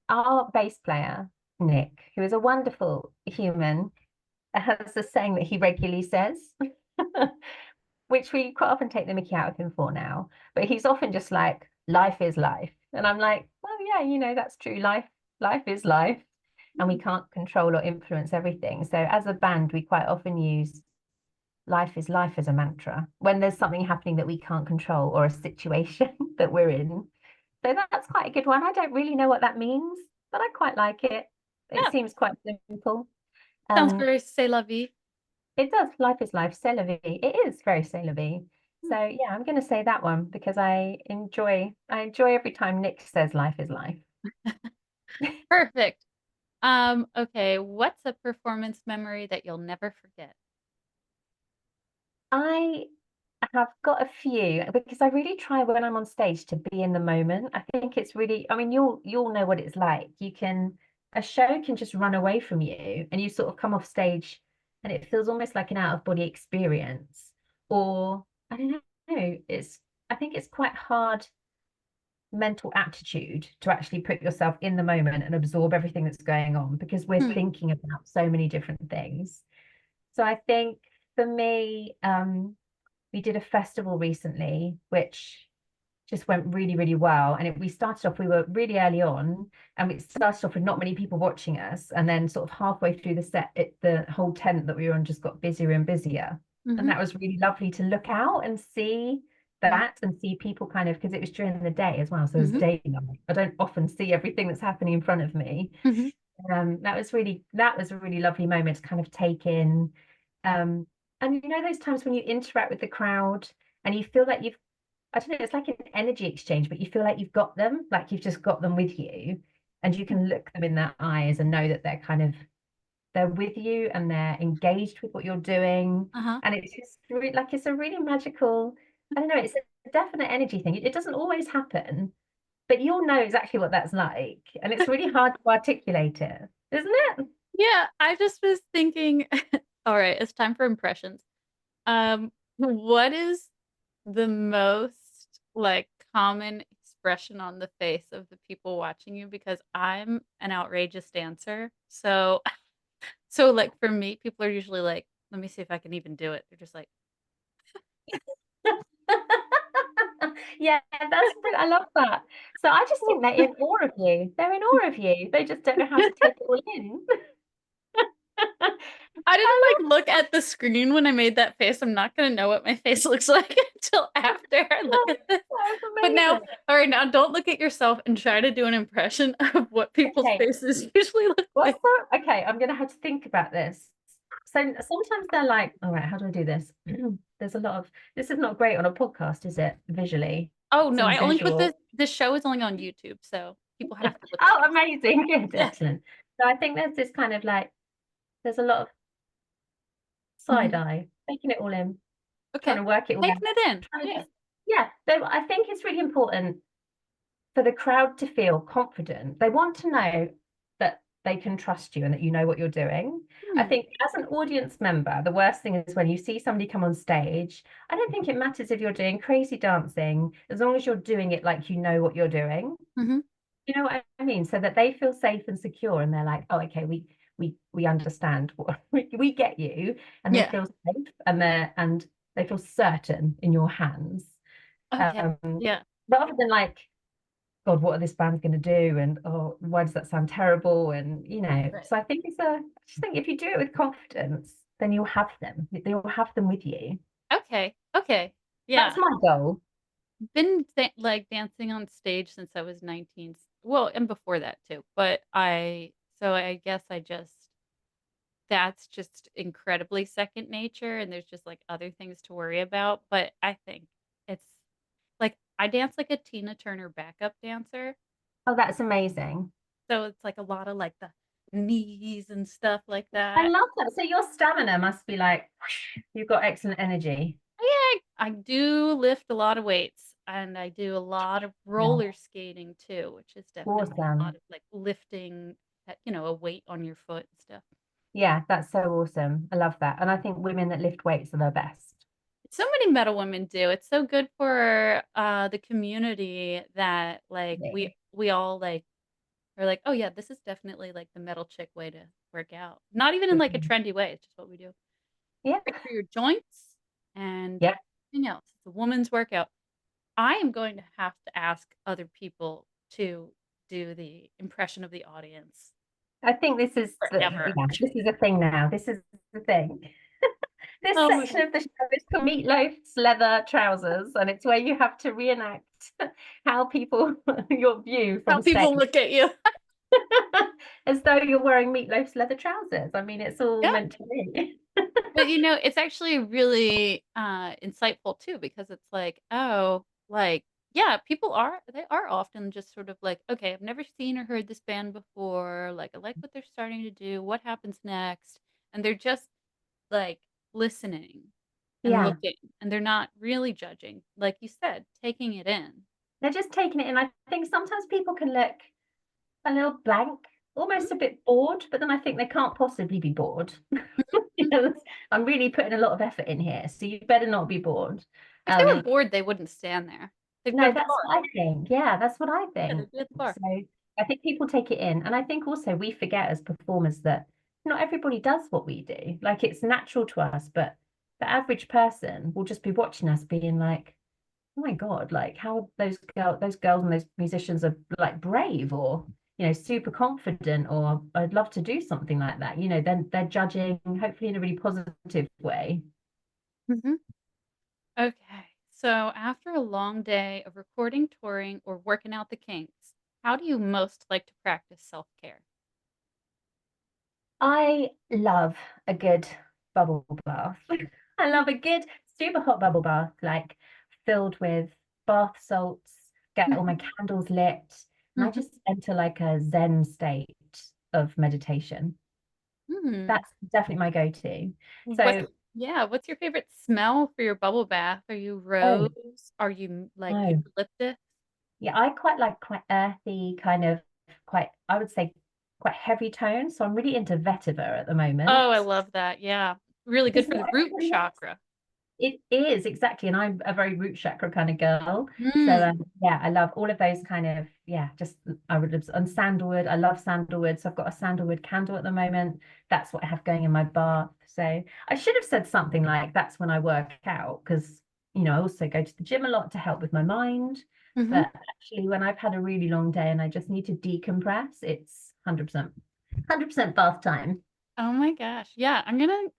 B: our bass player, Nick, who is a wonderful human, has a saying that he regularly says, which we quite often take the mickey out of him for now. But he's often just like, life is life. And I'm like, well, yeah, you know, that's true. Life is life. And we can't control or influence everything. So as a band, we quite often use life is life as a mantra when there's something happening that we can't control or a situation that we're in. So that's quite a good one. I don't really know what that means, but I quite like it. It
A: Yeah,
B: seems quite simple.
A: sounds
B: Um,
A: very c'est la vie.
B: it does. Life is life. C'est la vie. It is very c'est la vie.
A: Hmm.
B: So yeah, I'm going to say that one because I enjoy every time Nick says life is life.
A: Perfect. Okay, what's a performance memory that you'll never forget?
B: I have got a few because I really try when I'm on stage to be in the moment. I think it's really, I mean, you'll know what it's like. A show can just run away from you and you sort of come off stage and it feels almost like an out of body experience. Or I don't know, I think it's quite hard mental aptitude to actually put yourself in the moment and absorb everything that's going on because we're
A: Hmm.
B: thinking about so many different things. So I think for me, we did a festival recently, which just went really, really well. And we started off, we were really early on, and we started off with not many people watching us. And then, sort of halfway through the set, the whole tent that we were on just got busier and busier. And
A: Mm-hmm.
B: that was really lovely to look out and see
A: Yeah.
B: that and see people kind of, because it was during the day as well. So it was
A: Mm-hmm.
B: daylight. I don't often see everything that's happening in front of me.
A: Mm-hmm.
B: That was a really lovely moment to kind of take in. Um, and you know, those times when you interact with the crowd and you feel like I don't know, it's like an energy exchange, but you feel like you've got them, like you've just got them with you, and you can look them in their eyes and know that they're with you and they're engaged with what you're doing.
A: Uh-huh.
B: And it's just really, like it's a really magical, I don't know, it's a definite energy thing. It doesn't always happen, but you'll know exactly what that's like. And it's really hard to articulate it, isn't it?
A: Yeah, I just was thinking, all right, it's time for impressions. What is the most like common expression on the face of the people watching you? Because I'm an outrageous dancer. So so like for me, people are usually like, let me see if I can even do it. They're just like,
B: Yeah, that's brilliant. I love that. So I just think they're in awe of you. They're in awe of you. They just don't know how to take it all in.
A: I
B: I
A: didn't like look at the screen when I made that face. I'm not gonna know what my face looks like until after I
B: love
A: look at this.
B: that.
A: But
B: That's
A: now,
B: amazing.
A: all right, now don't look at yourself and try to do an impression of what people's
B: Okay,
A: faces usually look
B: what's
A: like.
B: that? Okay, I'm gonna have to think about this. So sometimes they're like, all right, how do I do this? There's a lot of this is not great on a podcast, is it? Visually,
A: Oh no,
B: some
A: I only put
B: visual.
A: this show is only on YouTube, so people have to look at
B: Oh, amazing. Good,
A: it.
B: excellent. So I think there's this kind of like there's a lot of side
A: Mhm.
B: eye, taking it all in, trying
A: Okay,
B: to work it all out.
A: taking it in.
B: Trying to
A: Yeah.
B: just, yeah, so I think it's really important for the crowd to feel confident. They want to know that they can trust you and that you know what you're doing. I
A: Hmm.
B: think as an audience member, the worst thing is when you see somebody come on stage. I don't think it matters if you're doing crazy dancing, as long as you're doing it like you know what you're doing.
A: Hmm.
B: You know what I mean? So that they feel safe and secure and they're like, oh, okay, we understand what we get you, and they
A: Yeah.
B: feel safe and they feel certain in your hands.
A: Okay.
B: Um,
A: Yeah.
B: rather than like, God, what are this band going to do? And oh, why does that sound terrible? And
A: Right.
B: so I just think if you do it with confidence, then you'll have them. You'll have them with you.
A: Okay. Okay.
B: That's
A: Yeah.
B: my goal.
A: Been like dancing on stage since I was 19. Well, and before that too. But I guess I just that's just incredibly second nature and there's just like other things to worry about. But I think it's like I dance like a Tina Turner backup dancer.
B: Oh, that's amazing.
A: So it's like a lot of like the knees and stuff like
B: I
A: that.
B: love that. So your stamina must be like, you've got excellent energy.
A: Yeah, I do lift a lot of weights and I do a lot of
B: Yeah.
A: roller skating too, which is definitely a lot
B: Awesome.
A: of like lifting, a weight on your foot and stuff.
B: Yeah, that's so awesome. I love that. And I think women that lift weights are the best.
A: So many metal women do. It's so good for the community that like
B: Yeah.
A: we all like are like, "Oh yeah, this is definitely like the metal chick way to work out." Not even in like a
B: Mhm.
A: trendy way, it's just what we do.
B: Yeah.
A: Great for your joints and
B: Yeah.
A: everything else. It's a woman's workout. I am going to have to ask other people to do the impression of the audience
B: I think this is
A: forever,
B: this
A: actually.
B: is a thing now. This is the thing. This
A: Oh my
B: section
A: god.
B: of the show is called Meatloaf's leather trousers, and it's where you have to reenact how people your view
A: How
B: from stage
A: people look at you.
B: as though you're wearing Meatloaf's leather trousers. I mean, it's all
A: Yeah.
B: meant to be.
A: But, you know, it's actually really, insightful too because it's like, oh, like, yeah, people are they are often just sort of like, "Okay, I've never seen or heard this band before, like, I like what they're starting to do, what happens next?" And they're just, like, listening and
B: Yeah,
A: looking, and they're not really judging, like you said, taking it in.
B: they're just taking it in. I think sometimes people can look a little blank, almost a bit bored, but then I think they can't possibly be bored.
A: Mhm.
B: Because I'm really putting a lot of effort in here, so you better not be bored.
A: If they were
B: Um,
A: bored, they wouldn't stand there. They'd be
B: no,
A: at the
B: that's
A: bar.
B: what I think. Yeah, that's what I
A: Yeah,
B: think.
A: they'd be at the bar.
B: So I think people take it in. And I think also we forget as performers that not everybody does what we do. Like it's natural to us, but the average person will just be watching us being like, oh my God, like how those girls and those musicians are like brave or super confident, or I'd love to do something like that. Then they're judging, hopefully in a really positive way.
A: Mhm. Okay. So after a long day of recording, touring, or working out the kinks, how do you most like to practice self-care?
B: I love a good bubble bath. I love a good super hot bubble bath, like filled with bath salts, get all my
A: Mhm.
B: candles lit, and I
A: Mhm.
B: just enter like a Zen state of meditation.
A: Hmm.
B: That's definitely my go-to.
A: What's
B: So,
A: yeah, what's your favorite smell for your bubble bath? Are you
B: oh,
A: rose? Are you like
B: no.
A: eucalyptus?
B: Yeah, I quite like quite earthy, kind of quite, I would say quite heavy tones. So I'm really into vetiver at the moment.
A: Oh, I love that. Yeah. Really good
B: Because
A: for
B: not
A: the root
B: everybody likes.
A: chakra.
B: It is exactly, and I'm a very root chakra kind of girl. So
A: Mm.
B: yeah, I love all of those kind of just I would and sandalwood. I love sandalwood, so I've got a sandalwood candle at the moment. That's what I have going in my bath. So I should have said something like that's when I work out because I also go to the gym a lot to help with my mind.
A: Mhm.
B: But actually, when I've had a really long day and I just need to decompress, it's 100% bath time.
A: Oh my gosh. Yeah,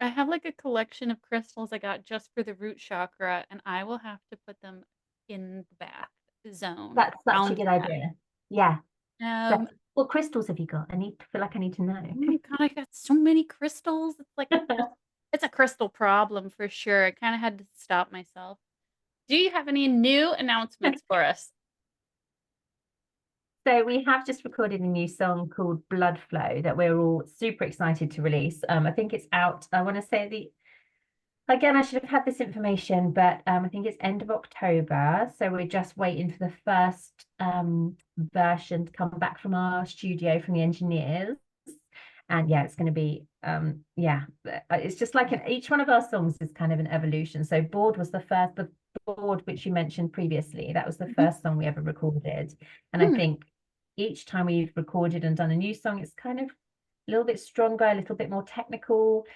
A: I have like a collection of crystals I got just for the root chakra, and I will have to put them in the bath zone
B: That's such a
A: around
B: good
A: that.
B: idea. Yeah. So,
A: Um,
B: what crystals have you got? Feel like I need to know.
A: oh my god, I got so many crystals. It's like it's a crystal problem for sure. I kind of had to stop myself. Do you have any new announcements for us?
B: So we have just recorded a new song called Bloodflow that we're all super excited to release. I think it's out. I want to say again, I should have had this information, but I think it's end of October. So we're just waiting for the first version to come back from our studio from the engineers. And yeah, it's going to be it's just like each one of our songs is kind of an evolution. So Bored was the Bored which you mentioned previously. That was the
A: Mhm.
B: first song we ever recorded. And I
A: Hmm.
B: think each time we've recorded and done a new song, it's kind of a little bit stronger, a little bit more technical,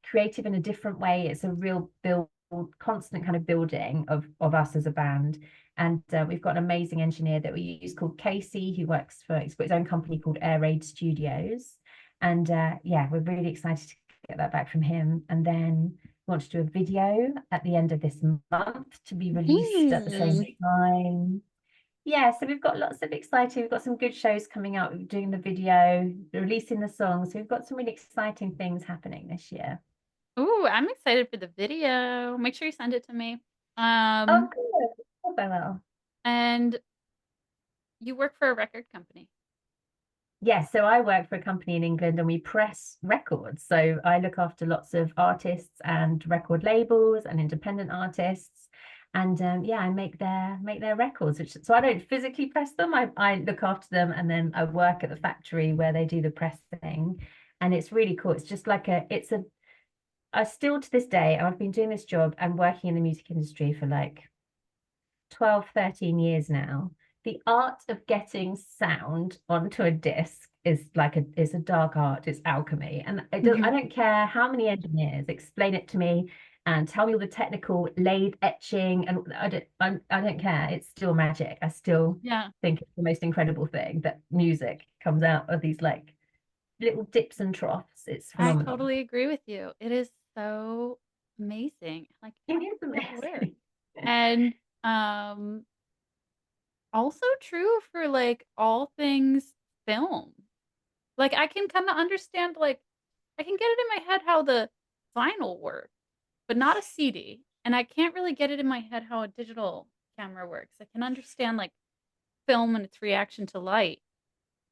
B: creative in a different way. It's a real build, constant kind of building of us as a band. And we've got an amazing engineer that we use called Casey, who he's got his own company called Air Raid Studios. And yeah, we're really excited to get that back from him. And then we want to do a video at the end of this month to be released at the same
A: Hmm.
B: time. Yeah, so we've got lots of exciting, we've got some good shows coming out, we're doing the video, releasing the songs. So we've got some really exciting things happening this year.
A: Ooh, I'm excited for the video. Make sure you send it to me.
B: Oh,
A: Um,
B: good. Hope I will.
A: and you work for a record company.
B: Yes, so I work for a company in England and we press records. So I look after lots of artists and record labels and independent artists. And yeah, I make their records, so I don't physically press them. I look after them and then I work at the factory where they do the pressing. And it's really cool. It's just like I still to this day, I've been doing this job and working in the music industry for like 12, 13 years now. the art of getting sound onto a disc is a dark art. It's alchemy, and I don't care how many engineers explain it to me and tell me all the technical lathe etching, and I don't care. It's still magic. I still
A: Yeah,
B: think it's the most incredible thing that music comes out of these like little dips and troughs. It's
A: I
B: phenomenal.
A: totally agree with you. It is so amazing. Like
B: It is
A: so weird.
B: amazing.
A: And um also true for like all things film. Like I can kind of understand like I can get it in my head how the vinyl works, but not a CD. And I can't really get it in my head how a digital camera works. I can understand like film and its reaction to light.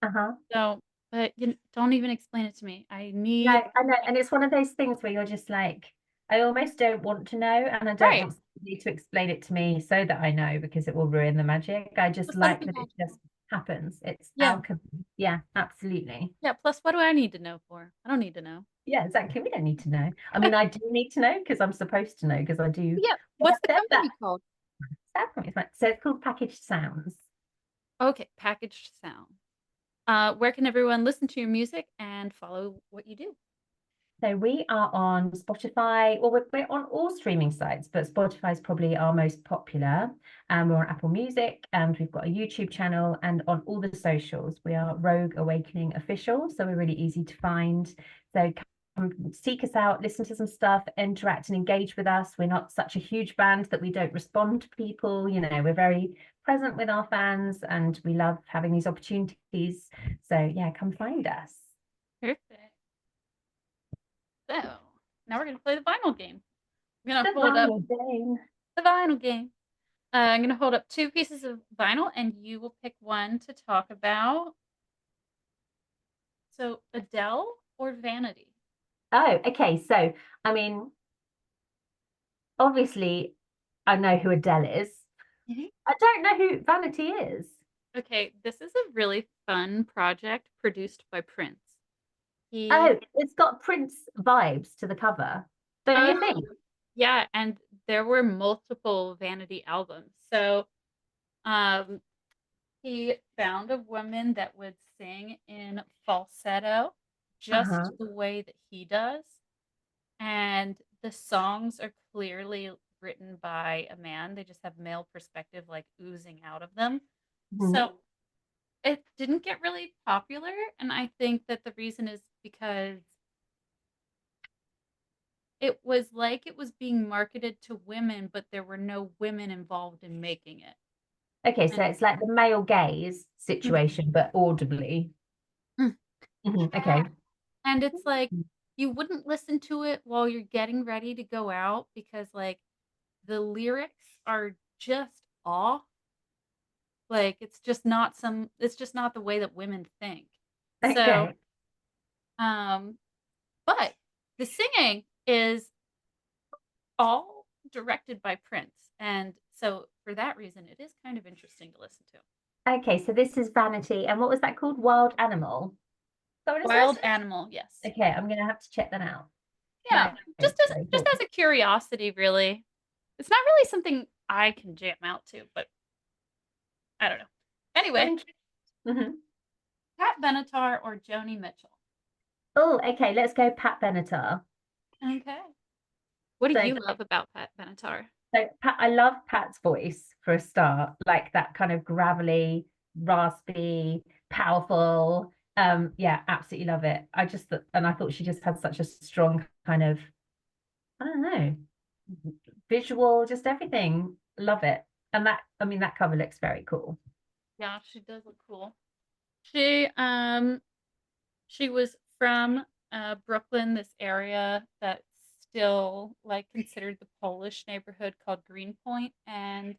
B: Uh-huh.
A: So, but you don't even explain it to me. I
B: No,
A: need
B: I know, and it's one of those things where you're just like, I almost don't want to know, and I don't
A: right.
B: want somebody to explain it to me so that I know because it will ruin the magic. I just
A: Plus, let it
B: like
A: be
B: that it
A: magical.
B: just happens. It's
A: Yeah.
B: alchemy. Yeah, absolutely.
A: Yeah. Plus, what do I need to know for? I don't need to know.
B: Yeah, exactly. We don't need to know. I mean, I do need to know because I'm supposed to know because I do.
A: Yeah.
B: But
A: What's the
B: I said that.
A: company called?
B: So it's called Packaged Sounds.
A: Okay. Packaged sound. Where can everyone listen to your music and follow what you do?
B: So we are on Spotify. Well, we're on all streaming sites, but Spotify is probably our most popular. And we're on Apple Music, and we've got a YouTube channel, and on all the socials, we are Rogue Awakening Official. So we're really easy to find. So come seek us out, listen to some stuff, interact and engage with us. We're not such a huge band that we don't respond to people. You know, we're very present with our fans, and we love having these opportunities. So yeah, come find us.
A: Perfect. So now we're gonna play the vinyl game. I'm gonna
B: The
A: hold up
B: vinyl game.
A: the vinyl game. I'm gonna hold up two pieces of vinyl, and you will pick one to talk about. So Adele or Vanity?
B: Oh, okay. So, I mean, obviously, I know who Adele is.
A: Mhm.
B: I don't know who Vanity is.
A: Okay, this is a really fun project produced by Prince. He,
B: Oh, it's got Prince vibes to the cover, don't
A: uh,
B: you think?
A: yeah, and there were multiple Vanity albums. So, um, he found a woman that would sing in falsetto just
B: Uh-huh.
A: the way that he does. And the songs are clearly written by a man. They just have male perspective like oozing out of them.
B: Mhm.
A: So it didn't get really popular. And I think that the reason is because it was like it was being marketed to women, but there were no women involved in making it.
B: Okay, so
A: And
B: it's like the male gaze
A: Mhm.
B: situation, but audibly.
A: Mm.
B: Mhm.
A: Yeah.
B: Okay.
A: And it's like you wouldn't listen to it while you're getting ready to go out because like the lyrics are just off. Like it's just not the way that women think. So,
B: Okay.
A: um, but the singing is all directed by Prince. And so for that reason, it is kind of interesting to listen to.
B: Okay, so this is Vanity. And what was that called? Wild Animal. Is that what it
A: Wild
B: says?
A: Animal, yes.
B: Okay, I'm gonna have to check that out.
A: Yeah.
B: That
A: Just
B: is
A: as
B: very
A: just
B: cool.
A: as a curiosity, really. It's not really something I can jam out to, but I don't know. Anyway,
B: Mhm.
A: Pat Benatar or Joni Mitchell.
B: Oh, okay, let's go Pat Benatar.
A: Okay. What do
B: So,
A: you love about Pat Benatar?
B: so Pat, I love Pat's voice for a start, like that kind of gravelly, raspy, powerful. Yeah, absolutely love it. And I thought she just had such a strong kind of, I don't know, visual, just everything. Love it. And I mean, that cover looks very cool.
A: Yeah, she does look cool. She was from Brooklyn, this area that's still like considered the Polish neighborhood called Greenpoint, and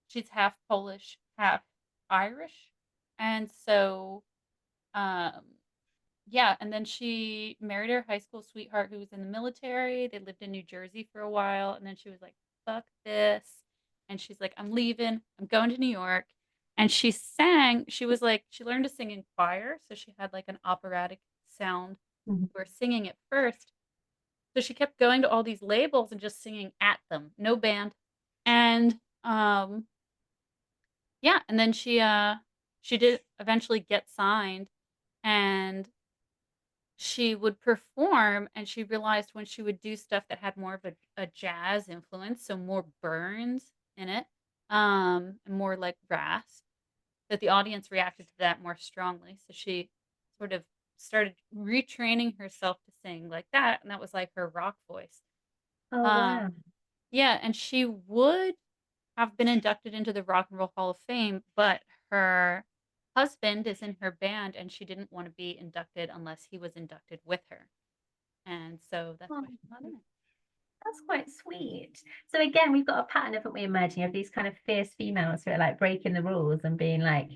A: she's half Polish, half Irish. And so um yeah, and then she married her high school sweetheart who was in the military. They lived in New Jersey for a while, and then she was like, fuck this. And she's like, I'm leaving. I'm going to New York. And she was like, she learned to sing in choir. So she had like an operatic sound
B: Mhm.
A: for singing at first. So she kept going to all these labels and just singing at them, no band. And Yeah, and then she did eventually get signed, and she would perform, and she realized when she would do stuff that had more of a jazz influence, so more burns in it, and more like rasp, that the audience reacted to that more strongly. So she sort of started retraining herself to sing like that, and that was like her rock voice.
B: Oh,
A: Um,
B: wow.
A: yeah, and she would have been inducted into the Rock and Roll Hall of Fame, but her husband is in her band, and she didn't want to be inducted unless he was inducted with her. And so that's
B: Oh,
A: why she's not in it.
B: that's quite sweet. So again, we've got a pattern, haven't we, emerging of these kind of fierce females who are like breaking the rules and being like,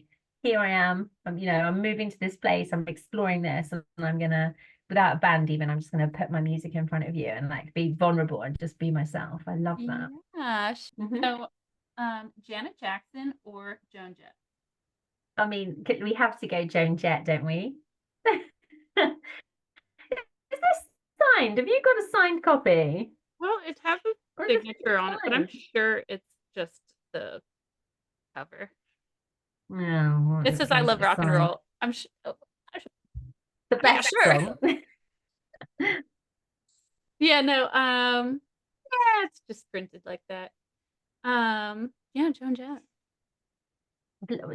B: here I am, I'm moving to this place, I'm exploring this, and I'm gonna, without a band even, I'm just gonna put my music in front of you and like be vulnerable and just be myself. I love that.
A: Yeah.
B: Hmm.
A: So, Janet Jackson or Joan Jett?
B: I mean, we have to go Joan Jett, don't we? Is this signed? Have you got a signed copy?
A: Well, it has a
B: Or is
A: signature on it, but I'm
B: signed?
A: sure it's just the cover.
B: No,
A: It
B: it
A: says "I
B: says
A: love
B: it's
A: rock and
B: signed.
A: roll." I'm sh oh, I should
B: The
A: yeah,
B: best
A: sure.
B: song.
A: Yeah, no, yeah, it's just printed like that. Yeah, Joan Jett.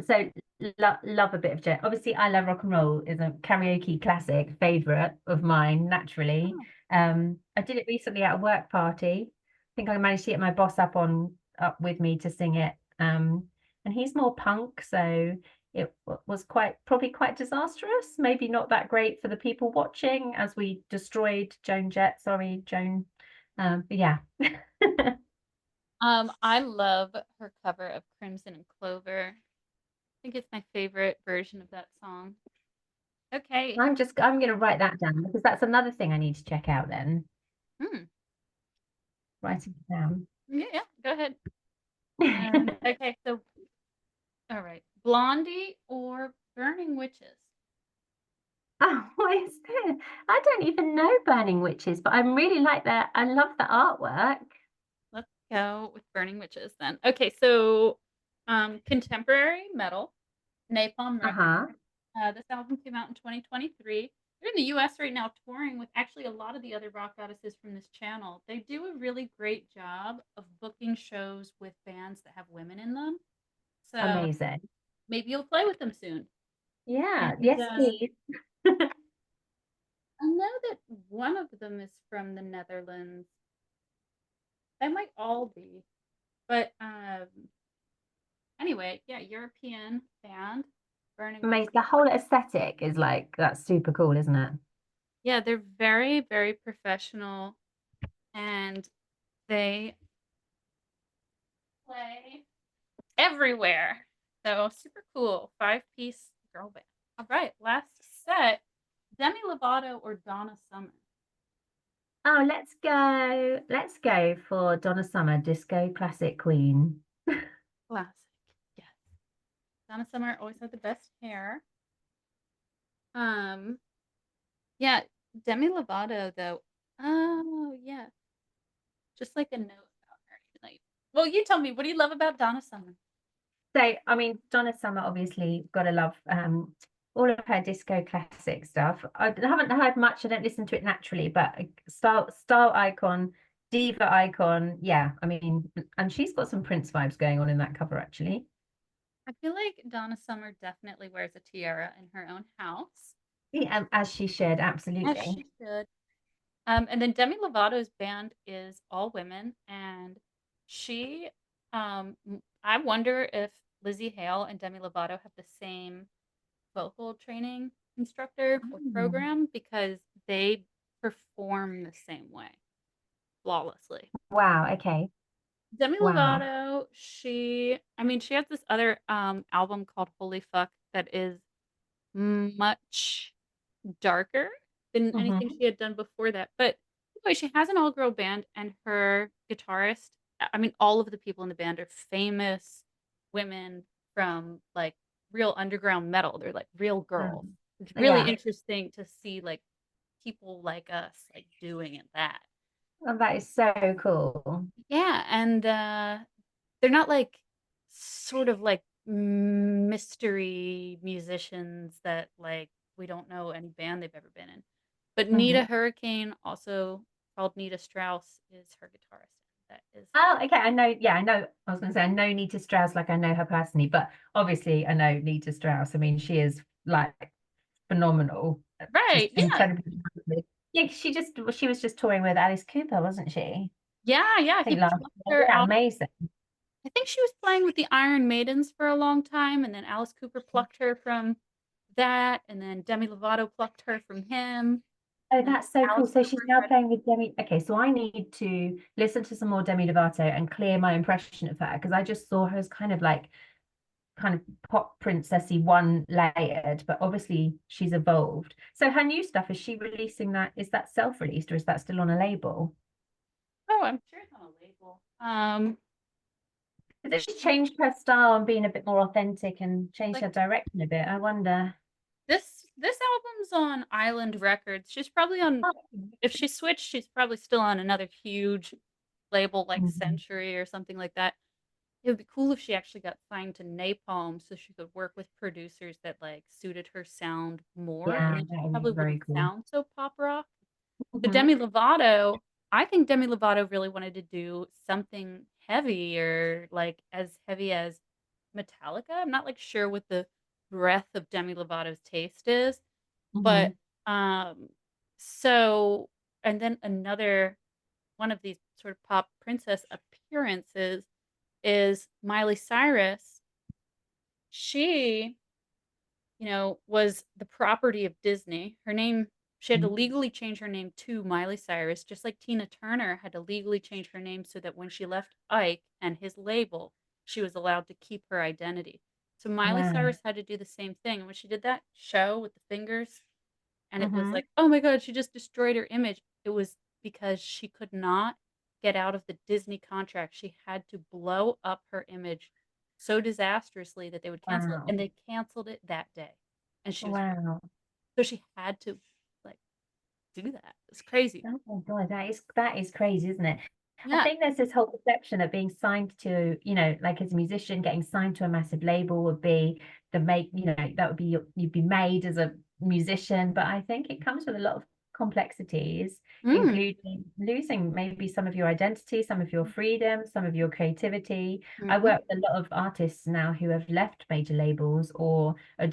B: So love a bit of Jet. Obviously, I Love Rock and Roll is a karaoke classic favorite of mine, naturally.
A: Oh.
B: I did it recently at a work party. I think I managed to get my boss up with me to sing it. And he's more punk, so it was probably quite disastrous. Maybe not that great for the people watching as we destroyed Joan Jett. Sorry, Joan. But yeah.
A: I love her cover of Crimson and Clover. I think it's my favorite version of that song. Okay.
B: I'm gonna write that down because that's another thing I need to check out then.
A: Hmm.
B: Writing it down.
A: Yeah, yeah, go ahead. Okay, so all right. Blondie or Burning Witches?
B: Oh, what is this? I don't even know Burning Witches, but I really like that. I love the artwork.
A: Let's go with Burning Witches then. Okay, so contemporary metal, Napalm Records.
B: Uh-huh.
A: This album came out in 2023. They're in the US right now touring with actually a lot of the other rock goddesses from this channel. They do a really great job of booking shows with bands that have women in them. So
B: Amazing.
A: maybe you'll play with them soon.
B: Yeah.
A: And
B: Yes, please.
A: I know that one of them is from the Netherlands. They might all be. But anyway, yeah, European band, Burning Witch.
B: Amazing. The whole aesthetic is like that's super cool, isn't it?
A: Yeah, they're very, very professional, and they play everywhere. So super cool. 5-piece girl band. All right, last set. Demi Lovato or Donna Summer?
B: Oh, let's go for Donna Summer, Disco Classic Queen.
A: Classic. Yes. Donna Summer always had the best hair. Um, yeah, Demi Lovato though. Oh yeah, just like a note about her. Like, well, you tell me, what do you love about Donna Summer?
B: So, I mean, Donna Summer, obviously, gotta love all of her disco classic stuff. I haven't heard much, I don't listen to it naturally, but style icon, diva icon, yeah. I mean, and she's got some Prince vibes going on in that cover, actually.
A: I feel like Donna Summer definitely wears a tiara in her own house,
B: Yeah, as she should,
A: as
B: absolutely.
A: she should. And then Demi Lovato's band is all women, and she, I wonder if Lizzie Hale and Demi Lovato have the same vocal training instructor or
B: Oh,
A: program because they perform the same way flawlessly.
B: wow, okay.
A: Demi
B: Wow.
A: Lovato, I mean, she has this other album called Holy Fuck that is much darker than anything
B: Hmm.
A: she had done before that. But anyway, she has an all-girl band, and her guitarist, I mean, all of the people in the band are famous women from like real underground metal. They're like real girls. It's really
B: Yeah,
A: interesting to see like people like us like doing it that.
B: well, that is so cool.
A: Yeah, and they're not like sort of like mystery musicians that like we don't know any band they've ever been in. But
B: Mhm.
A: Nita Hurricane, also called Nita Strauss, is her guitarist. That is
B: Oh, okay. I know. Yeah, I know. I was going to say I know Nita Strauss, like I know her personally, but obviously I know Nita Strauss. I mean, she is like phenomenal, just
A: right. Yeah.
B: incredibly talented. Yeah, she was just touring with Alice Cooper, wasn't she? I
A: Yeah, yeah.
B: think
A: He
B: last
A: plucked
B: year.
A: her
B: Yeah,
A: out.
B: amazing.
A: I think she was playing with the Iron Maidens for a long time, and then Alice Cooper plucked her from that, and then Demi Lovato plucked her from him,
B: Oh,
A: and then
B: that's so cool.
A: Alice
B: So she's
A: Cooper
B: now
A: tried.
B: playing with Demi. Okay, so I need to listen to some more Demi Lovato and clear my impression of her because I just saw her as kind of pop princessy one layered, but obviously she's evolved. So her new stuff, is she releasing that? Is that self-released or is that still on a label?
A: Oh, I'm sure it's on a label.
B: Has she changed her style and been a bit more authentic and changed
A: Like
B: her direction a bit? I wonder.
A: this album's on Island Records. She's probably on.
B: Oh.
A: If she switched, she's probably still on another huge label like
B: Mhm.
A: Century or something like that. It would be cool if she actually got signed to Napalm so she could work with producers that like suited her sound more, and
B: Yeah,
A: then she
B: that would be
A: probably
B: very
A: wouldn't
B: cool.
A: sound so pop rock. So
B: Hmm.
A: Demi Lovato, I think Demi Lovato really wanted to do something heavy or like as heavy as Metallica. I'm not like sure what the breadth of Demi Lovato's taste is, but
B: Hmm.
A: um so and then another one of these sort of pop princess appearances is Miley Cyrus. She, was the property of Disney. She had to legally change her name to Miley Cyrus, just like Tina Turner had to legally change her name so that when she left Ike and his label, she was allowed to keep her identity. So Miley
B: Wow.
A: Cyrus had to do the same thing. And when she did that show with the fingers, and it was
B: Hmm.
A: like, oh my God, she just destroyed her image. It was because she could not get out of the Disney contract. She had to blow up her image so disastrously that they would cancel it.
B: Wow.
A: And they canceled it that day. And she was
B: Wow.
A: so she had to like do that. It's crazy.
B: Oh my God, that is crazy, isn't it? I
A: Yeah.
B: think there's this whole perception that being signed to, like as a musician, getting signed to a massive label would be that would be you'd be made as a musician. But I think it comes with a lot of complexities,
A: Mm.
B: including losing maybe some of your identity, some of your freedom, some of your creativity. I
A: Mm-hmm.
B: work with a lot of artists now who have left major labels or are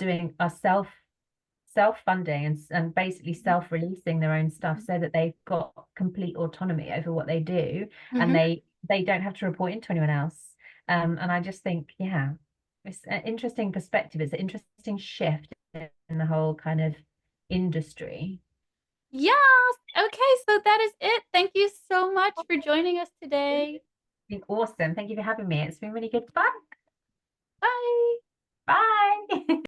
B: self-funding and basically self-releasing their own stuff so that they've got complete autonomy over what they do and
A: Mm-hmm.
B: they don't have to report into anyone else. And I just think, yeah, it's an interesting perspective. It's an interesting shift in the whole kind of industry.
A: Yes. Okay, so that is it. Thank you so much for joining us today.
B: Awesome. Thank you for having me. It's been really good fun.
A: Bye.
B: Bye.